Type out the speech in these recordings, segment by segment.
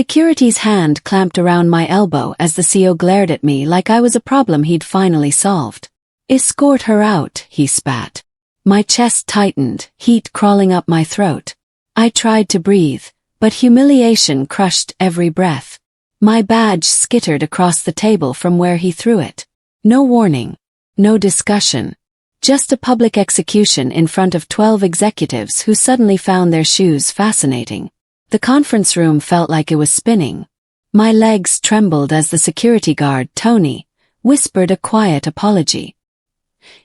Security's hand clamped around my elbow as the CEO glared at me like I was a problem he'd finally solved. "Escort her out," he spat. My chest tightened, heat crawling up my throat. I tried to breathe, but humiliation crushed every breath. My badge skittered across the table from where he threw it. No warning. No discussion. Just a public execution in front of 12 executives who suddenly found their shoes fascinating. The conference room felt like it was spinning. My legs trembled as the security guard, Tony, whispered a quiet apology.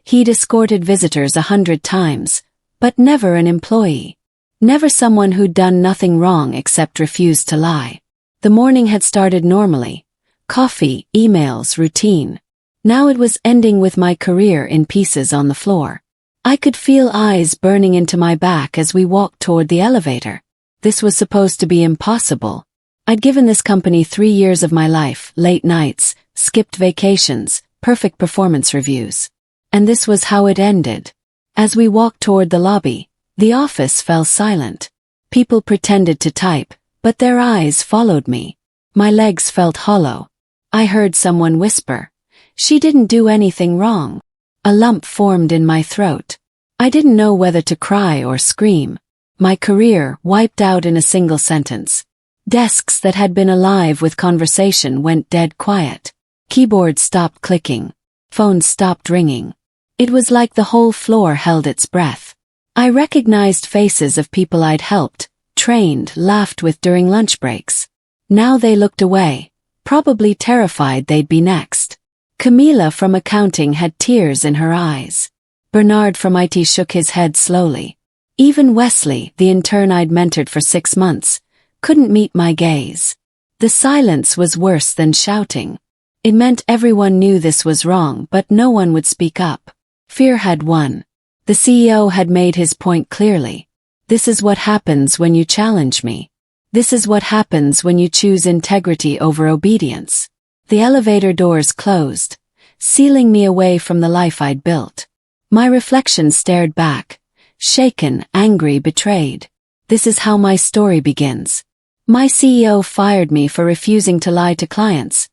He'd escorted visitors 100 times, but never an employee. Never someone who'd done nothing wrong except refuse to lie. The morning had started normally. Coffee, emails, routine. Now it was ending with my career in pieces on the floor. I could feel eyes burning into my back as we walked toward the elevator. This was supposed to be impossible. I'd given this company 3 years of my life, late nights, skipped vacations, perfect performance reviews. And this was how it ended. As we walked toward the lobby, the office fell silent. People pretended to type, but their eyes followed me. My legs felt hollow. I heard someone whisper, "She didn't do anything wrong." A lump formed in my throat. I didn't know whether to cry or scream. My career wiped out in a single sentence. Desks that had been alive with conversation went dead quiet. Keyboards stopped clicking. Phones stopped ringing. It was like the whole floor held its breath. I recognized faces of people I'd helped, trained, laughed with during lunch breaks. Now they looked away, probably terrified they'd be next. Camila from accounting had tears in her eyes. Bernard from IT shook his head slowly. Even Wesley, the intern I'd mentored for 6 months, couldn't meet my gaze. The silence was worse than shouting. It meant everyone knew this was wrong, but no one would speak up. Fear had won. The CEO had made his point clearly. This is what happens when you challenge me. This is what happens when you choose integrity over obedience. The elevator doors closed, sealing me away from the life I'd built. My reflection stared back. Shaken, angry, betrayed. This is how my story begins. My CEO fired me for refusing to lie to clients.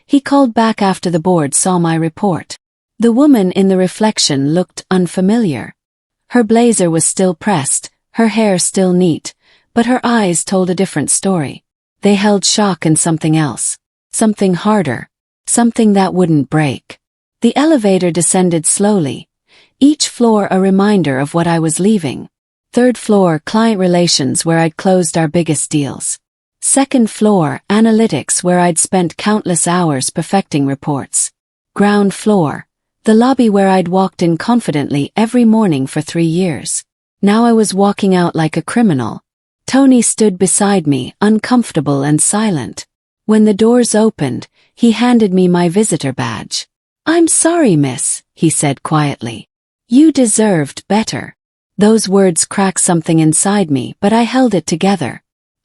He called back after the board saw my report. The woman in the reflection looked unfamiliar. Her blazer was still pressed, her hair still neat, but her eyes told a different story. They held shock and something else. Something harder. Something that wouldn't break. The elevator descended slowly. Each floor a reminder of what I was leaving. 3rd floor, client relations where I'd closed our biggest deals. 2nd floor, analytics where I'd spent countless hours perfecting reports. Ground floor, the lobby where I'd walked in confidently every morning for 3 years. Now I was walking out like a criminal. Tony stood beside me, uncomfortable and silent. When the doors opened, he handed me my visitor badge. "I'm sorry, miss," he said quietly. "You deserved better." Those words cracked something inside me, but I held it together.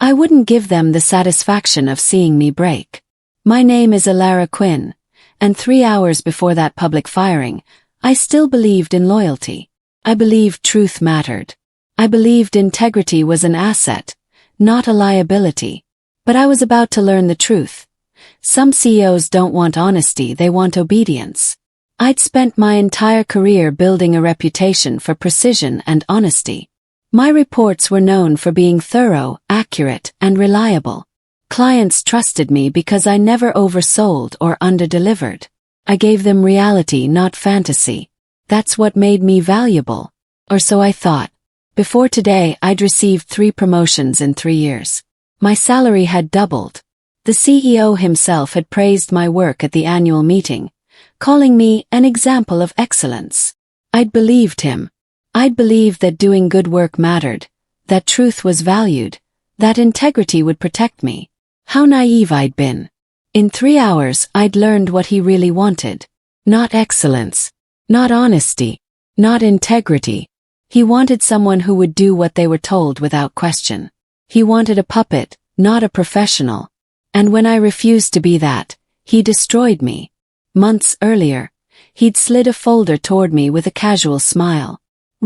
I wouldn't give them the satisfaction of seeing me break. My name is Alara Quinn, and 3 hours before that public firing, I still believed in loyalty. I believed truth mattered. I believed integrity was an asset, not a liability. But I was about to learn the truth. Some CEOs don't want honesty, they want obedience. I'd spent my entire career building a reputation for precision and honesty. My reports were known for being thorough, accurate, and reliable. Clients trusted me because I never oversold or underdelivered. I gave them reality, not fantasy. That's what made me valuable. Or so I thought. Before today, I'd received 3 promotions in 3 years. My salary had doubled. The CEO himself had praised my work at the annual meeting, calling me an example of excellence. I'd believed him. I'd believed that doing good work mattered, that truth was valued, that integrity would protect me. How naive I'd been. In 3 hours, I'd learned what he really wanted. Not excellence. Not honesty. Not integrity. He wanted someone who would do what they were told without question. He wanted a puppet, not a professional. And when I refused to be that, he destroyed me. Months earlier, he'd slid a folder toward me with a casual smile.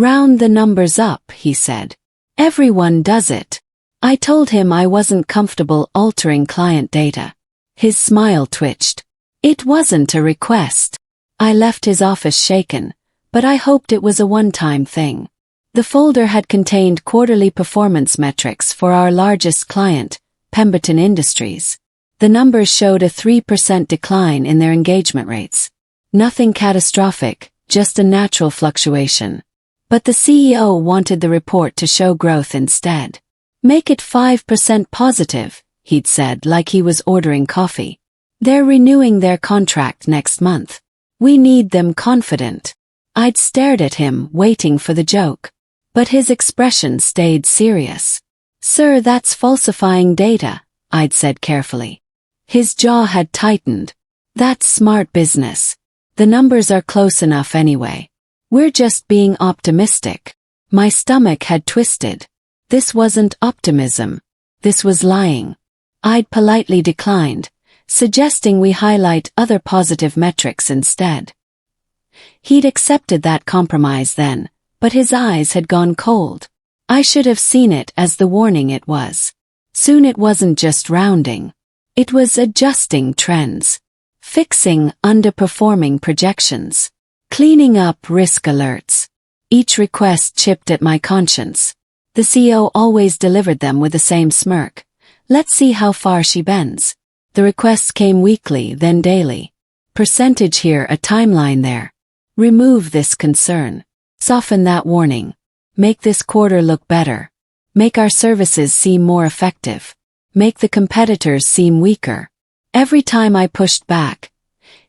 "Round the numbers up," he said. "Everyone does it." I told him I wasn't comfortable altering client data. His smile twitched. It wasn't a request. I left his office shaken, but I hoped it was a one-time thing. The folder had contained quarterly performance metrics for our largest client, Pemberton Industries. The numbers showed a 3% decline in their engagement rates. Nothing catastrophic, just a natural fluctuation. But the CEO wanted the report to show growth instead. Make it 5% positive, he'd said like he was ordering coffee. They're renewing their contract next month. We need them confident. I'd stared at him, waiting for the joke. But his expression stayed serious. Sir, that's falsifying data, I'd said carefully. His jaw had tightened. That's smart business. The numbers are close enough anyway. We're just being optimistic. My stomach had twisted. This wasn't optimism. This was lying. I'd politely declined, suggesting we highlight other positive metrics instead. He'd accepted that compromise then, but his eyes had gone cold. I should have seen it as the warning it was. Soon it wasn't just rounding. It was adjusting trends. Fixing underperforming projections. Cleaning up risk alerts. Each request chipped at my conscience. The CEO always delivered them with the same smirk. Let's see how far she bends. The requests came weekly, then daily. Percentage here, a timeline there. Remove this concern. Soften that warning. Make this quarter look better. Make our services seem more effective. Make the competitors seem weaker. Every time I pushed back,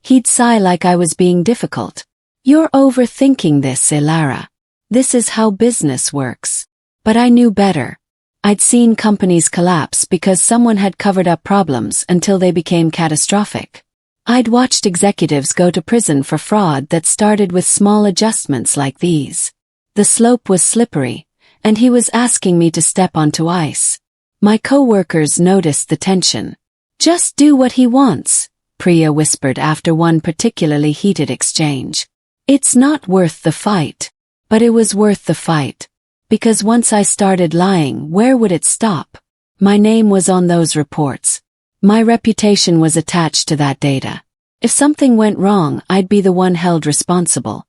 he'd sigh like I was being difficult. You're overthinking this, Ilara. This is how business works. But I knew better. I'd seen companies collapse because someone had covered up problems until they became catastrophic. I'd watched executives go to prison for fraud that started with small adjustments like these. The slope was slippery, and he was asking me to step onto ice. My coworkers noticed the tension. Just do what he wants, Priya whispered after one particularly heated exchange. It's not worth the fight. But it was worth the fight. Because once I started lying, where would it stop? My name was on those reports. My reputation was attached to that data. If something went wrong, I'd be the one held responsible.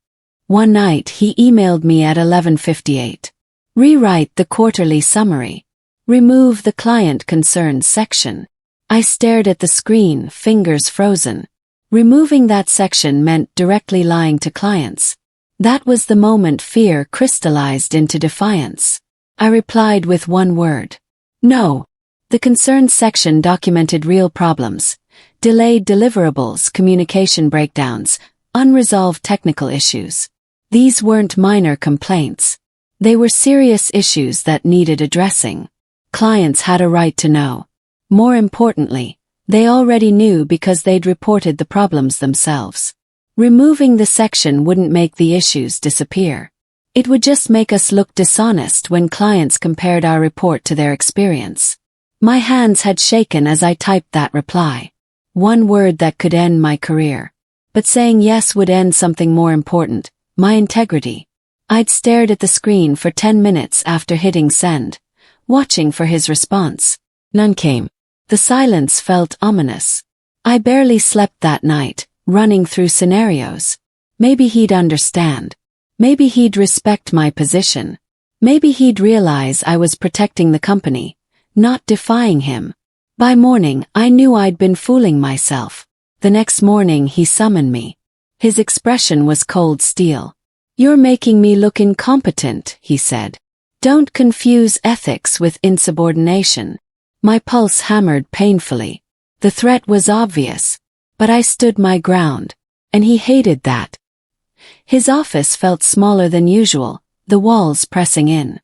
One night he emailed me at 11:58. Rewrite the quarterly summary. Remove the client concerns section. I stared at the screen, fingers frozen. Removing that section meant directly lying to clients. That was the moment fear crystallized into defiance. I replied with one word. No. The concerns section documented real problems. Delayed deliverables, communication breakdowns, unresolved technical issues. These weren't minor complaints. They were serious issues that needed addressing. Clients had a right to know. More importantly, they already knew because they'd reported the problems themselves. Removing the section wouldn't make the issues disappear. It would just make us look dishonest when clients compared our report to their experience. My hands had shaken as I typed that reply. One word that could end my career. But saying yes would end something more important, my integrity. I'd stared at the screen for 10 minutes after hitting send, watching for his response. None came. The silence felt ominous. I barely slept that night, running through scenarios. Maybe he'd understand. Maybe he'd respect my position. Maybe he'd realize I was protecting the company, not defying him. By morning, I knew I'd been fooling myself. The next morning he summoned me. His expression was cold steel. You're making me look incompetent, he said. Don't confuse ethics with insubordination. My pulse hammered painfully. The threat was obvious. But I stood my ground, and he hated that. His office felt smaller than usual, the walls pressing in.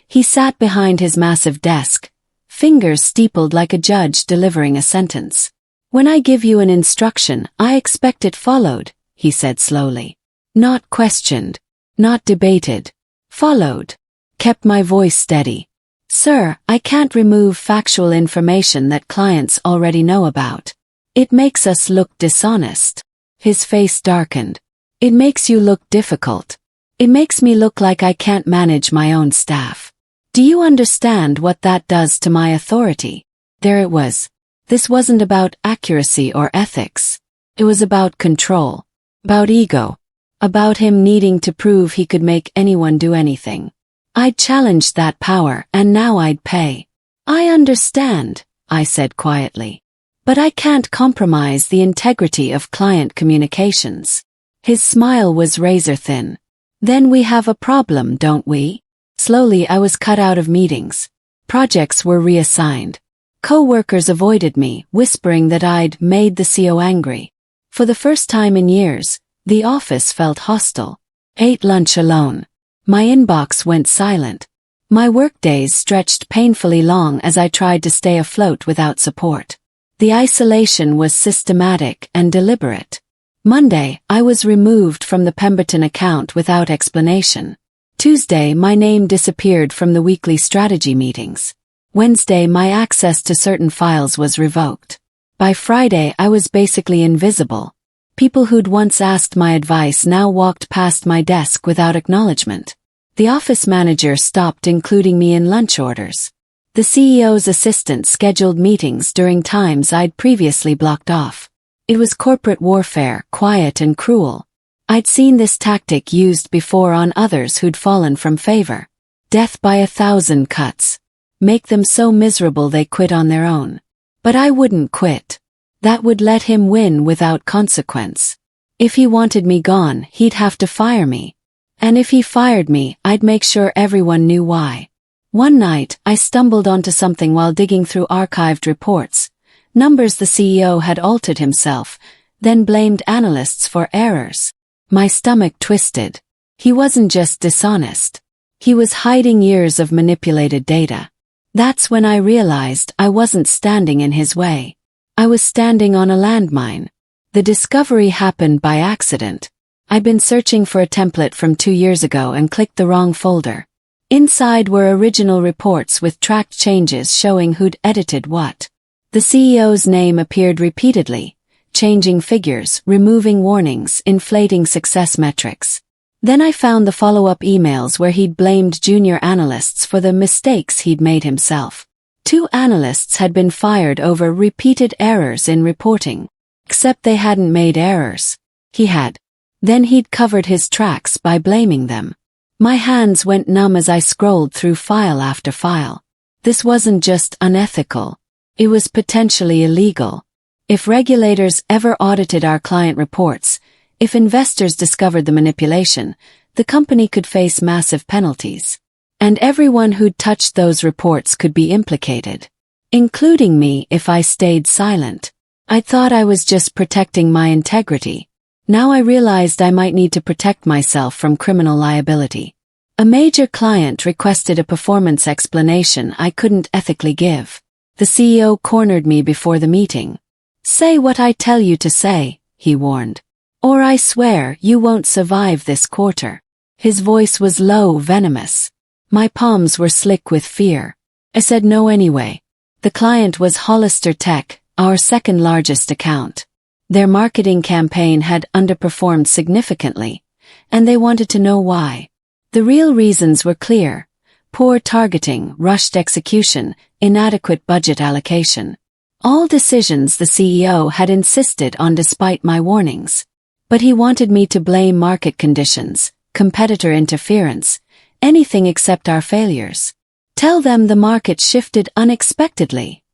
He sat behind his massive desk, fingers steepled like a judge delivering a sentence. When I give you an instruction, I expect it followed, he said slowly. Not questioned, not debated. Followed. Kept my voice steady. Sir, I can't remove factual information that clients already know about. It makes us look dishonest. His face darkened. It makes you look difficult. It makes me look like I can't manage my own staff. Do you understand what that does to my authority? There it was. This wasn't about accuracy or ethics. It was about control. About ego. About him needing to prove he could make anyone do anything. I'd challenged that power, and now I'd pay. I understand, I said quietly. But I can't compromise the integrity of client communications. His smile was razor thin. Then we have a problem, don't we? Slowly I was cut out of meetings. Projects were reassigned. Co-workers avoided me, whispering that I'd made the CEO angry. For the first time in years, the office felt hostile. Ate lunch alone. My inbox went silent. My workdays stretched painfully long as I tried to stay afloat without support. The isolation was systematic and deliberate. Monday, I was removed from the Pemberton account without explanation. Tuesday, my name disappeared from the weekly strategy meetings. Wednesday, my access to certain files was revoked. By Friday, I was basically invisible. People who'd once asked my advice now walked past my desk without acknowledgement. The office manager stopped including me in lunch orders. The CEO's assistant scheduled meetings during times I'd previously blocked off. It was corporate warfare, quiet and cruel. I'd seen this tactic used before on others who'd fallen from favor. Death by 1,000 cuts. Make them so miserable they quit on their own. But I wouldn't quit. That would let him win without consequence. If he wanted me gone, he'd have to fire me. And if he fired me, I'd make sure everyone knew why. One night, I stumbled onto something while digging through archived reports. Numbers the CEO had altered himself, then blamed analysts for errors. My stomach twisted. He wasn't just dishonest. He was hiding years of manipulated data. That's when I realized I wasn't standing in his way. I was standing on a landmine. The discovery happened by accident. I'd been searching for a template from 2 years ago and clicked the wrong folder. Inside were original reports with tracked changes showing who'd edited what. The CEO's name appeared repeatedly, changing figures, removing warnings, inflating success metrics. Then I found the follow-up emails where he'd blamed junior analysts for the mistakes he'd made himself. 2 analysts had been fired over repeated errors in reporting. Except they hadn't made errors. He had. Then he'd covered his tracks by blaming them. My hands went numb as I scrolled through file after file. This wasn't just unethical. It was potentially illegal. If regulators ever audited our client reports, if investors discovered the manipulation, the company could face massive penalties. And everyone who'd touched those reports could be implicated. Including me if I stayed silent. I thought I was just protecting my integrity. Now I realized I might need to protect myself from criminal liability. A major client requested a performance explanation I couldn't ethically give. The CEO cornered me before the meeting. "Say what I tell you to say," he warned. "Or I swear you won't survive this quarter." His voice was low, venomous. My palms were slick with fear. I said no anyway. The client was Hollister Tech, our second largest account. Their marketing campaign had underperformed significantly, and they wanted to know why. The real reasons were clear: poor targeting, rushed execution, inadequate budget allocation. All decisions the CEO had insisted on despite my warnings. But he wanted me to blame market conditions, competitor interference, anything except our failures. "Tell them the market shifted unexpectedly,"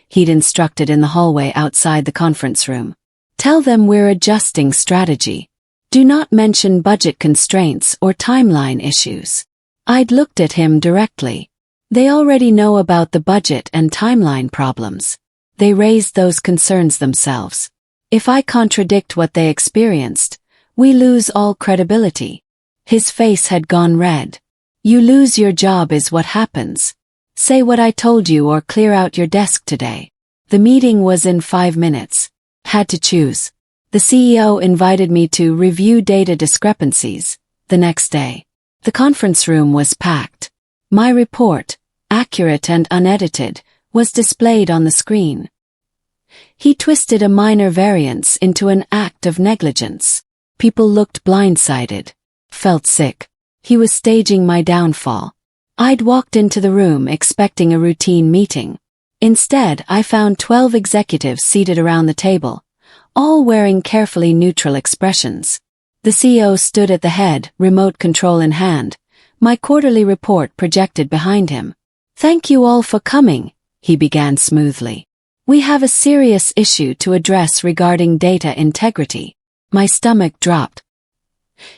he'd instructed in the hallway outside the conference room. "Tell them we're adjusting strategy. Do not mention budget constraints or timeline issues." I'd looked at him directly. They already know about the budget and timeline problems. They raised those concerns themselves. If I contradict what they experienced, we lose all credibility. His face had gone red. "You lose your job is what happens. Say what I told you or clear out your desk today." The meeting was in 5 minutes. Had to choose. The CEO invited me to review data discrepancies the next day. The conference room was packed. My report, accurate and unedited, was displayed on the screen. He twisted a minor variance into an act of negligence. People looked blindsided. Felt sick. He was staging my downfall. I'd walked into the room expecting a routine meeting. Instead, I found 12 executives seated around the table, all wearing carefully neutral expressions. The CEO stood at the head, remote control in hand, my quarterly report projected behind him. "Thank you all for coming," he began smoothly. "We have a serious issue to address regarding data integrity." My stomach dropped.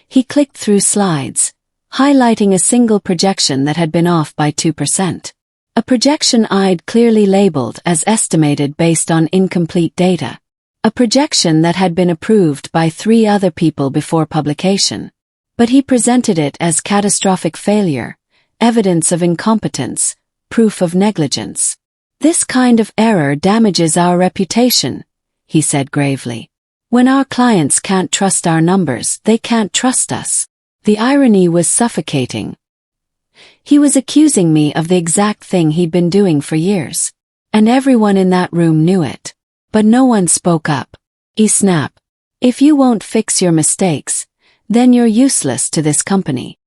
He clicked through slides, highlighting a single projection that had been off by 2%. A projection I'd clearly labeled as estimated based on incomplete data. A projection that had been approved by 3 other people before publication. But he presented it as catastrophic failure, evidence of incompetence, proof of negligence. "This kind of error damages our reputation," he said gravely. "When our clients can't trust our numbers, they can't trust us." The irony was suffocating. He was accusing me of the exact thing he'd been doing for years. And everyone in that room knew it. But no one spoke up. He snapped. "If you won't fix your mistakes, then you're useless to this company."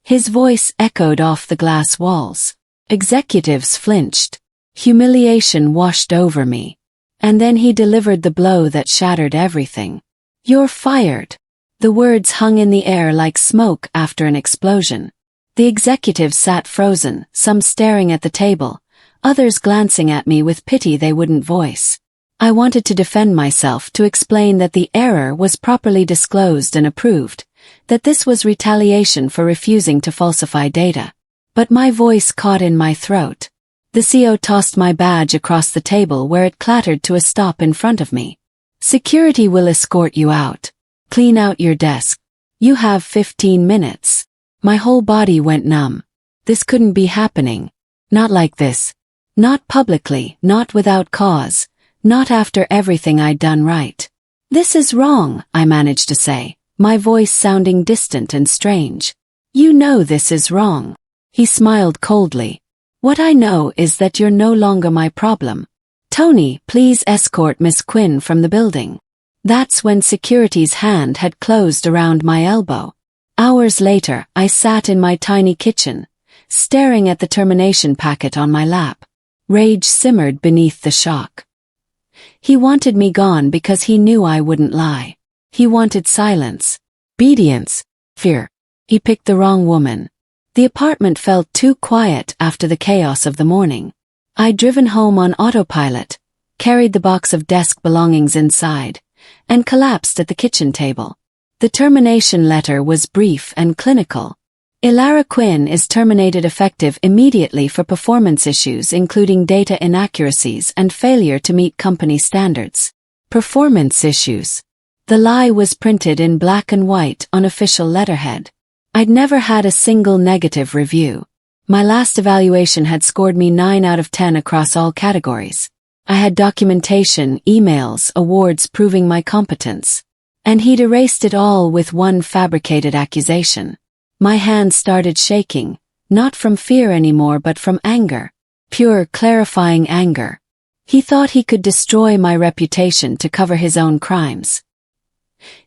His voice echoed off the glass walls. Executives flinched. Humiliation washed over me. And then he delivered the blow that shattered everything. "You're fired." The words hung in the air like smoke after an explosion. The executives sat frozen, some staring at the table, others glancing at me with pity they wouldn't voice. I wanted to defend myself, to explain that the error was properly disclosed and approved, that this was retaliation for refusing to falsify data. But my voice caught in my throat. The CEO tossed my badge across the table where it clattered to a stop in front of me. "Security will escort you out. Clean out your desk. You have 15 minutes. My whole body went numb. This couldn't be happening. Not like this. Not publicly, not without cause, not after everything I'd done right. "This is wrong," I managed to say, my voice sounding distant and strange. "You know this is wrong." He smiled coldly. "What I know is that you're no longer my problem. Tony, please escort Miss Quinn from the building." That's when security's hand had closed around my elbow. Hours later, I sat in my tiny kitchen, staring at the termination packet on my lap. Rage simmered beneath the shock. He wanted me gone because he knew I wouldn't lie. He wanted silence, obedience, fear. He picked the wrong woman. The apartment felt too quiet after the chaos of the morning. I'd driven home on autopilot, carried the box of desk belongings inside, and collapsed at the kitchen table. The termination letter was brief and clinical. "Ilara Quinn is terminated effective immediately for performance issues including data inaccuracies and failure to meet company standards." Performance issues. The lie was printed in black and white on official letterhead. I'd never had a single negative review. My last evaluation had scored me 9 out of 10 across all categories. I had documentation, emails, awards proving my competence. And he'd erased it all with one fabricated accusation. My hands started shaking, not from fear anymore but from anger. Pure, clarifying anger. He thought he could destroy my reputation to cover his own crimes.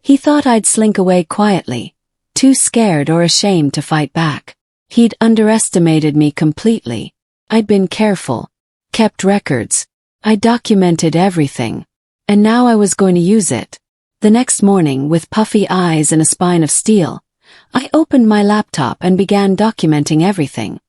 He thought I'd slink away quietly, too scared or ashamed to fight back. He'd underestimated me completely. I'd been careful, kept records. I documented everything. And now I was going to use it. The next morning, with puffy eyes and a spine of steel, I opened my laptop and began documenting everything.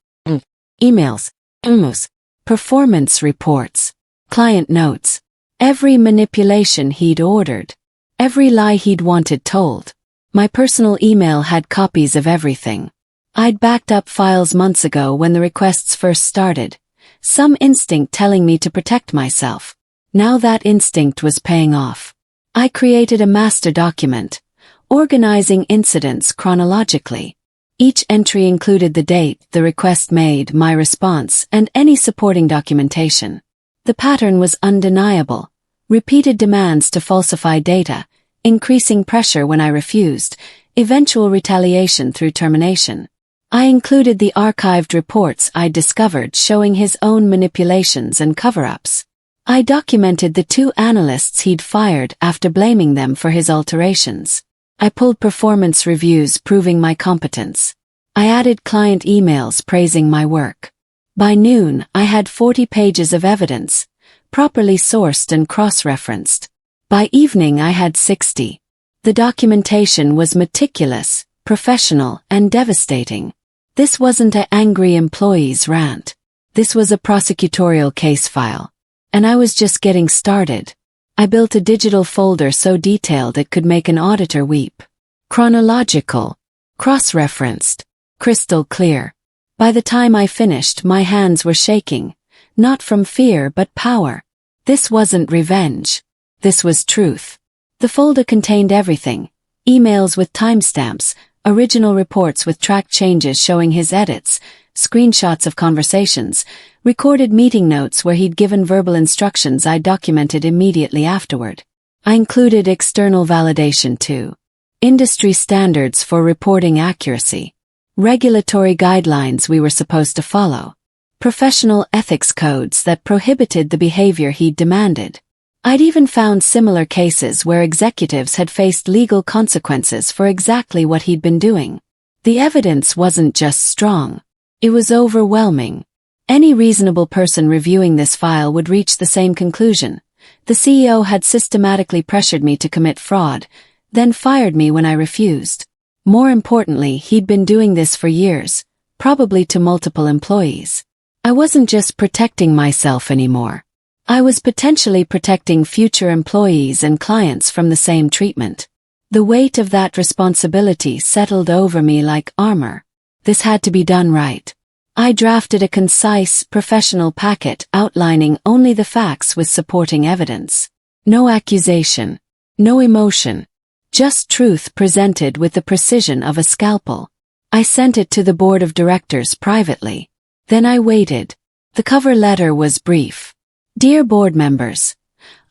Emails, memos, performance reports, client notes, every manipulation he'd ordered, every lie he'd wanted told. My personal email had copies of everything. I'd backed up files months ago when the requests first started, some instinct telling me to protect myself. Now that instinct was paying off. I created a master document, organizing incidents chronologically. Each entry included the date, the request made, my response, and any supporting documentation. The pattern was undeniable. Repeated demands to falsify data, increasing pressure when I refused, eventual retaliation through termination. I included the archived reports I'd discovered showing his own manipulations and cover-ups. I documented the 2 analysts he'd fired after blaming them for his alterations. I pulled performance reviews proving my competence. I added client emails praising my work. By noon, I had 40 pages of evidence, properly sourced and cross-referenced. By evening, I had 60. The documentation was meticulous, professional, and devastating. This wasn't an angry employee's rant. This was a prosecutorial case file. And I was just getting started. I built a digital folder so detailed it could make an auditor weep. Chronological. Cross-referenced. Crystal clear. By the time I finished, my hands were shaking. Not from fear but power. This wasn't revenge. This was truth. The folder contained everything. Emails with timestamps, original reports with track changes showing his edits, screenshots of conversations, recorded meeting notes where he'd given verbal instructions I documented immediately afterward. I included external validation too. Industry standards for reporting accuracy. Regulatory guidelines we were supposed to follow. Professional ethics codes that prohibited the behavior he'd demanded. I'd even found similar cases where executives had faced legal consequences for exactly what he'd been doing. The evidence wasn't just strong. It was overwhelming. Any reasonable person reviewing this file would reach the same conclusion. The CEO had systematically pressured me to commit fraud, then fired me when I refused. More importantly, he'd been doing this for years, probably to multiple employees. I wasn't just protecting myself anymore. I was potentially protecting future employees and clients from the same treatment. The weight of that responsibility settled over me like armor. This had to be done right. I drafted a concise, professional packet outlining only the facts with supporting evidence. No accusation. No emotion. Just truth presented with the precision of a scalpel. I sent it to the board of directors privately. Then I waited. The cover letter was brief. Dear board members,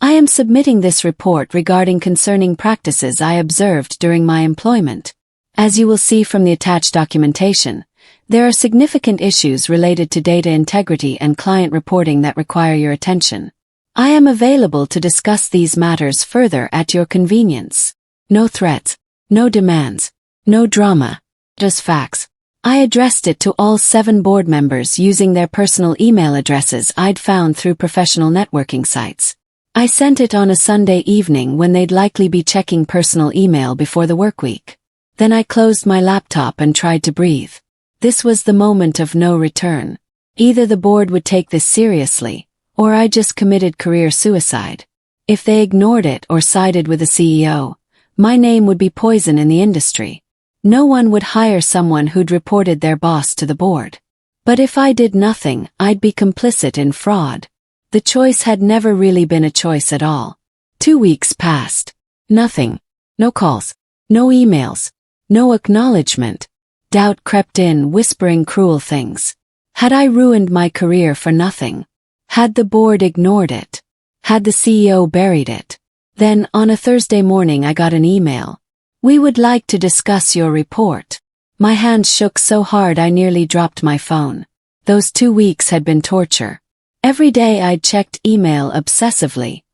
I am submitting this report regarding concerning practices I observed during my employment. As you will see from the attached documentation, there are significant issues related to data integrity and client reporting that require your attention. I am available to discuss these matters further at your convenience. No threats, no demands, no drama, just facts. I addressed it to all 7 board members using their personal email addresses I'd found through professional networking sites. I sent it on a Sunday evening when they'd likely be checking personal email before the work week. Then I closed my laptop and tried to breathe. This was the moment of no return. Either the board would take this seriously, or I just committed career suicide. If they ignored it or sided with the CEO, my name would be poison in the industry. No one would hire someone who'd reported their boss to the board. But if I did nothing, I'd be complicit in fraud. The choice had never really been a choice at all. 2 weeks passed. Nothing. No calls. No emails. No acknowledgement. Doubt crept in, whispering cruel things. Had I ruined my career for nothing? Had the board ignored it? Had the CEO buried it? Then, on a Thursday morning, I got an email. We would like to discuss your report. My hands shook so hard I nearly dropped my phone. Those 2 weeks had been torture. Every day I'd checked email obsessively,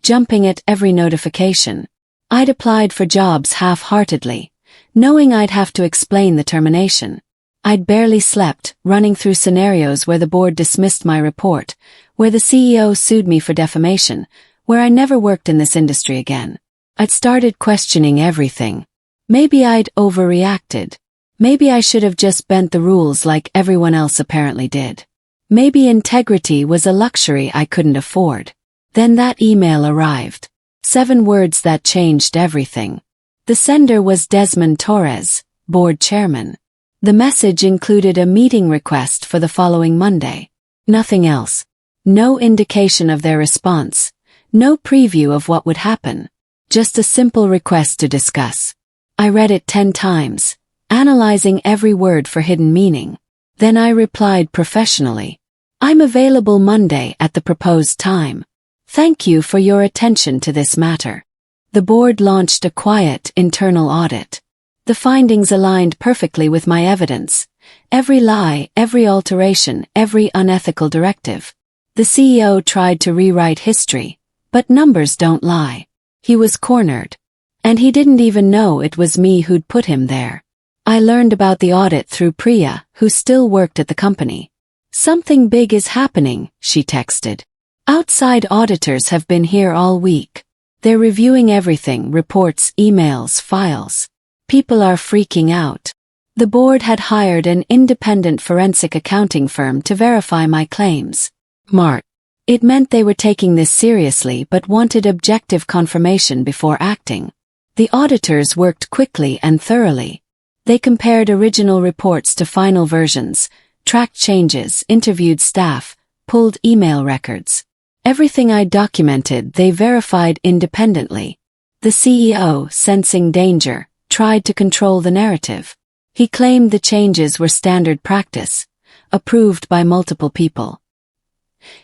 jumping at every notification. I'd applied for jobs half-heartedly, knowing I'd have to explain the termination. I'd barely slept, running through scenarios where the board dismissed my report, where the CEO sued me for defamation, where I never worked in this industry again. I'd started questioning everything. Maybe I'd overreacted. Maybe I should have just bent the rules like everyone else apparently did. Maybe integrity was a luxury I couldn't afford. Then that email arrived. 7 words that changed everything. The sender was Desmond Torres, board chairman. The message included a meeting request for the following Monday. Nothing else. No indication of their response. No preview of what would happen. Just a simple request to discuss. I read it 10 times, analyzing every word for hidden meaning. Then I replied professionally. I'm available Monday at the proposed time. Thank you for your attention to this matter. The board launched a quiet internal audit. The findings aligned perfectly with my evidence. Every lie, every alteration, every unethical directive. The CEO tried to rewrite history, but numbers don't lie. He was cornered. And he didn't even know it was me who'd put him there. I learned about the audit through Priya, who still worked at the company. "Something big is happening," she texted. "Outside auditors have been here all week. They're reviewing everything, reports, emails, files. People are freaking out." The board had hired an independent forensic accounting firm to verify my claims. Mark. It meant they were taking this seriously but wanted objective confirmation before acting. The auditors worked quickly and thoroughly. They compared original reports to final versions, tracked changes, interviewed staff, pulled email records. Everything I documented they verified independently. The CEO, sensing danger, tried to control the narrative. He claimed the changes were standard practice, approved by multiple people.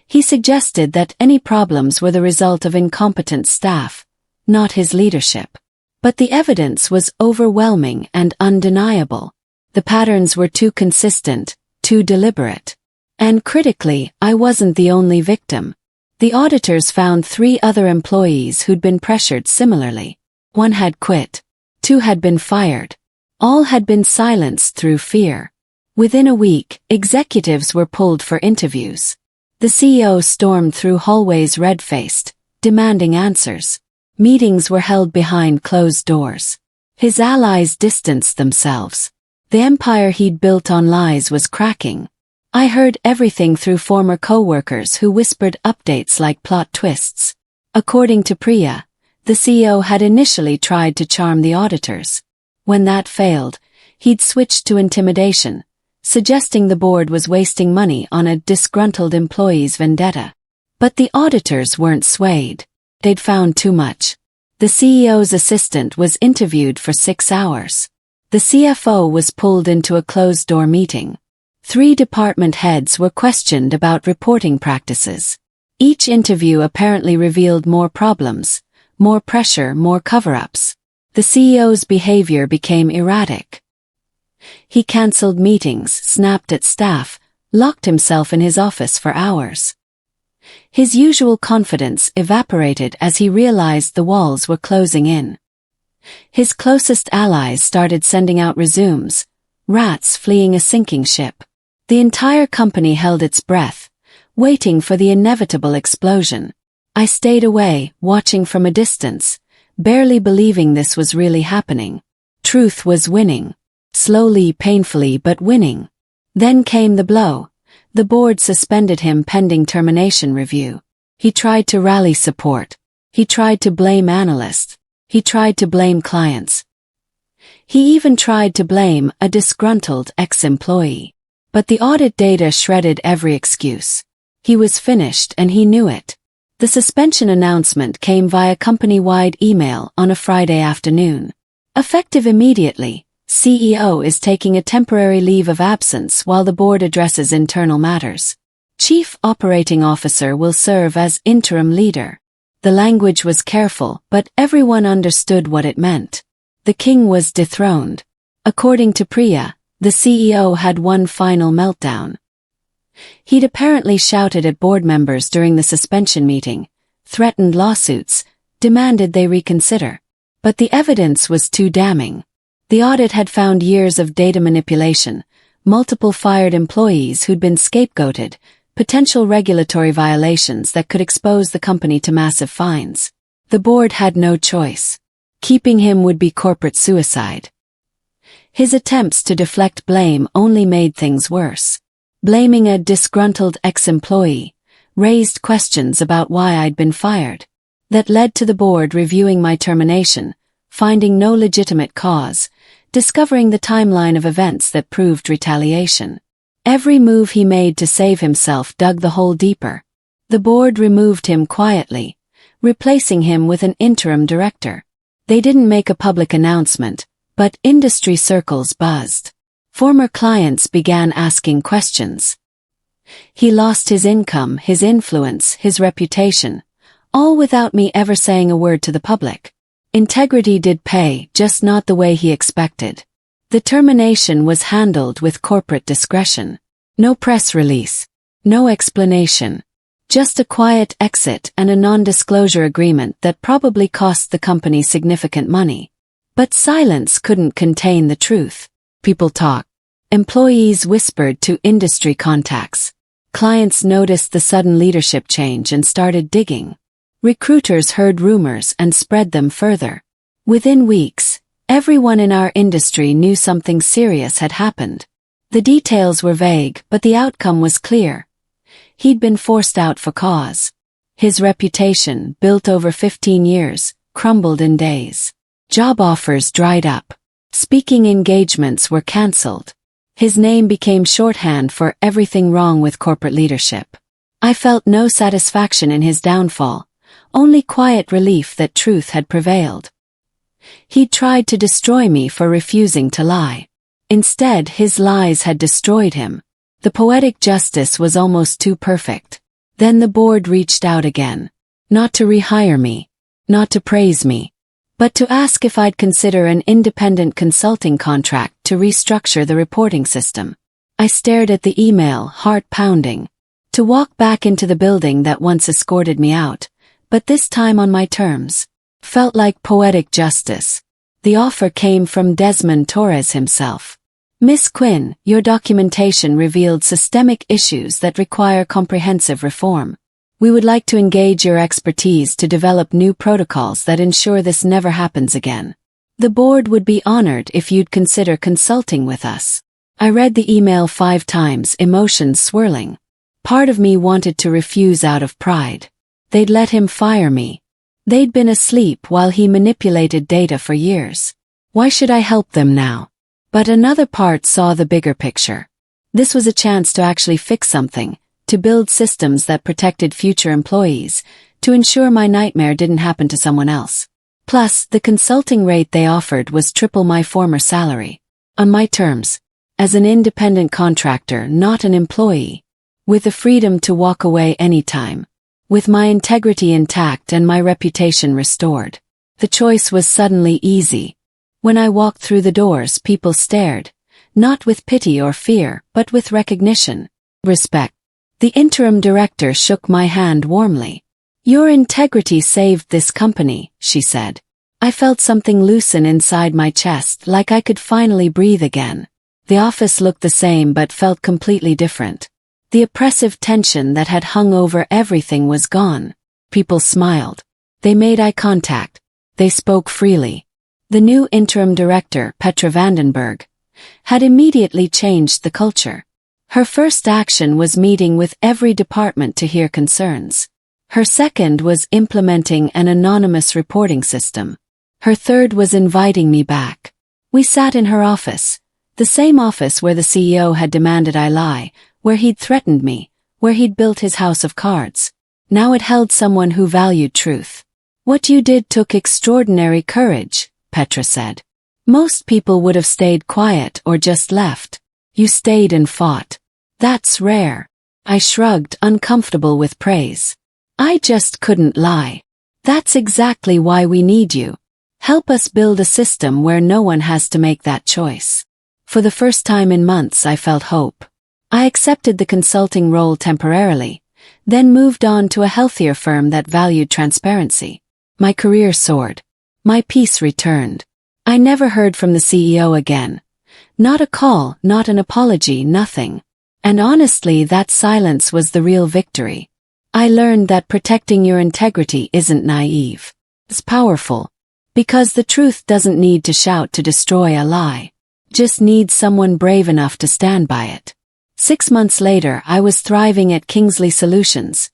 He suggested that any problems were the result of incompetent staff, not his leadership. But the evidence was overwhelming and undeniable. The patterns were too consistent, too deliberate. And critically, I wasn't the only victim. The auditors found 3 other employees who'd been pressured similarly. 1 had quit. 2 had been fired. All had been silenced through fear. Within a week, executives were pulled for interviews. The CEO stormed through hallways red-faced, demanding answers. Meetings were held behind closed doors. His allies distanced themselves. The empire he'd built on lies was cracking. I heard everything through former co-workers who whispered updates like plot twists. According to Priya, the CEO had initially tried to charm the auditors. When that failed, he'd switched to intimidation, suggesting the board was wasting money on a disgruntled employee's vendetta. But the auditors weren't swayed. They'd found too much. The CEO's assistant was interviewed for 6 hours. The CFO was pulled into a closed-door meeting. 3 department heads were questioned about reporting practices. Each interview apparently revealed more problems, more pressure, more cover-ups. The CEO's behavior became erratic. He cancelled meetings, snapped at staff, locked himself in his office for hours. His usual confidence evaporated as he realized the walls were closing in. His closest allies started sending out resumes, rats fleeing a sinking ship. The entire company held its breath, waiting for the inevitable explosion. I stayed away, watching from a distance, barely believing this was really happening. Truth was winning. Slowly, painfully, but winning. Then came the blow. The board suspended him pending termination review. He tried to rally support. He tried to blame analysts. He tried to blame clients. He even tried to blame a disgruntled ex-employee. But the audit data shredded every excuse. He was finished and he knew it. The suspension announcement came via company-wide email on a Friday afternoon. Effective immediately, CEO is taking a temporary leave of absence while the board addresses internal matters. Chief Operating Officer will serve as interim leader. The language was careful, but everyone understood what it meant. The king was dethroned. According to Priya, the CEO had one final meltdown. He'd apparently shouted at board members during the suspension meeting, threatened lawsuits, demanded they reconsider. But the evidence was too damning. The audit had found years of data manipulation, multiple fired employees who'd been scapegoated, potential regulatory violations that could expose the company to massive fines. The board had no choice. Keeping him would be corporate suicide. His attempts to deflect blame only made things worse. Blaming a disgruntled ex-employee raised questions about why I'd been fired. That led to the board reviewing my termination, finding no legitimate cause, discovering the timeline of events that proved retaliation. Every move he made to save himself dug the hole deeper. The board removed him quietly, replacing him with an interim director. They didn't make a public announcement, but industry circles buzzed. Former clients began asking questions. He lost his income, his influence, his reputation, all without me ever saying a word to the public. Integrity did pay, just not the way he expected. The termination was handled with corporate discretion. No press release. No explanation. Just a quiet exit and a non-disclosure agreement that probably cost the company significant money. But silence couldn't contain the truth. People talk. Employees whispered to industry contacts. Clients noticed the sudden leadership change and started digging. Recruiters heard rumors and spread them further. Within weeks, everyone in our industry knew something serious had happened. The details were vague, but the outcome was clear. He'd been forced out for cause. His reputation, built over 15 years, crumbled in days. Job offers dried up. Speaking engagements were cancelled. His name became shorthand for everything wrong with corporate leadership. I felt no satisfaction in his downfall, only quiet relief that truth had prevailed. He'd tried to destroy me for refusing to lie. Instead, his lies had destroyed him. The poetic justice was almost too perfect. Then the board reached out again. Not to rehire me. Not to praise me. But to ask if I'd consider an independent consulting contract to restructure the reporting system. I stared at the email, heart pounding. To walk back into the building that once escorted me out, but this time on my terms, felt like poetic justice. The offer came from Desmond Torres himself. Miss Quinn, your documentation revealed systemic issues that require comprehensive reform. We would like to engage your expertise to develop new protocols that ensure this never happens again. The board would be honored if you'd consider consulting with us. I read the email 5 times, emotions swirling. Part of me wanted to refuse out of pride. They'd let him fire me. They'd been asleep while he manipulated data for years. Why should I help them now? But another part saw the bigger picture. This was a chance to actually fix something, to build systems that protected future employees, to ensure my nightmare didn't happen to someone else. Plus, the consulting rate they offered was triple my former salary. On my terms. As an independent contractor, not an employee. With the freedom to walk away anytime. With my integrity intact and my reputation restored. The choice was suddenly easy. When I walked through the doors, people stared. Not with pity or fear, but with recognition. Respect. The interim director shook my hand warmly. Your integrity saved this company, she said. I felt something loosen inside my chest, like I could finally breathe again. The office looked the same but felt completely different. The oppressive tension that had hung over everything was gone. People smiled. They made eye contact. They spoke freely. The new interim director, Petra Vandenberg, had immediately changed the culture. Her first action was meeting with every department to hear concerns. Her second was implementing an anonymous reporting system. Her third was inviting me back. We sat in her office, the same office where the CEO had demanded I lie, where he'd threatened me, where he'd built his house of cards. Now it held someone who valued truth. What you did took extraordinary courage, Petra said. Most people would have stayed quiet or just left. You stayed and fought. That's rare. I shrugged, uncomfortable with praise. I just couldn't lie. That's exactly why we need you. Help us build a system where no one has to make that choice. For the first time in months, I felt hope. I accepted the consulting role temporarily, then moved on to a healthier firm that valued transparency. My career soared. My peace returned. I never heard from the CEO again. Not a call, not an apology, nothing. And honestly, that silence was the real victory. I learned that protecting your integrity isn't naive. It's powerful. Because the truth doesn't need to shout to destroy a lie. Just needs someone brave enough to stand by it. 6 months later, I was thriving at Kingsley Solutions,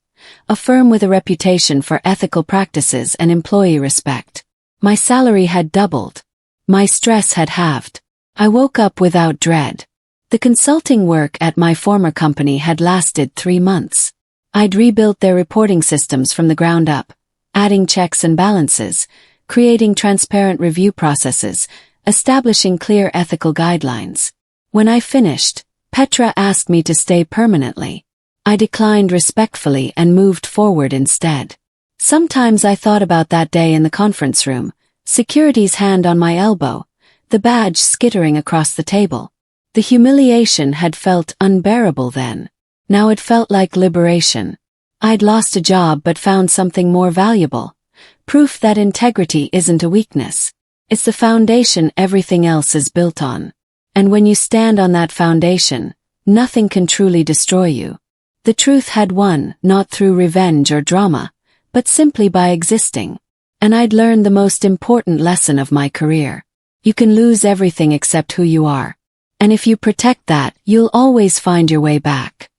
a firm with a reputation for ethical practices and employee respect. My salary had doubled. My stress had halved. I woke up without dread. The consulting work at my former company had lasted 3 months. I'd rebuilt their reporting systems from the ground up, adding checks and balances, creating transparent review processes, establishing clear ethical guidelines. When I finished, Petra asked me to stay permanently. I declined respectfully and moved forward instead. Sometimes I thought about that day in the conference room, security's hand on my elbow, the badge skittering across the table. The humiliation had felt unbearable then. Now it felt like liberation. I'd lost a job but found something more valuable. Proof that integrity isn't a weakness. It's the foundation everything else is built on. And when you stand on that foundation, nothing can truly destroy you. The truth had won, not through revenge or drama, but simply by existing. And I'd learned the most important lesson of my career. You can lose everything except who you are. And if you protect that, you'll always find your way back.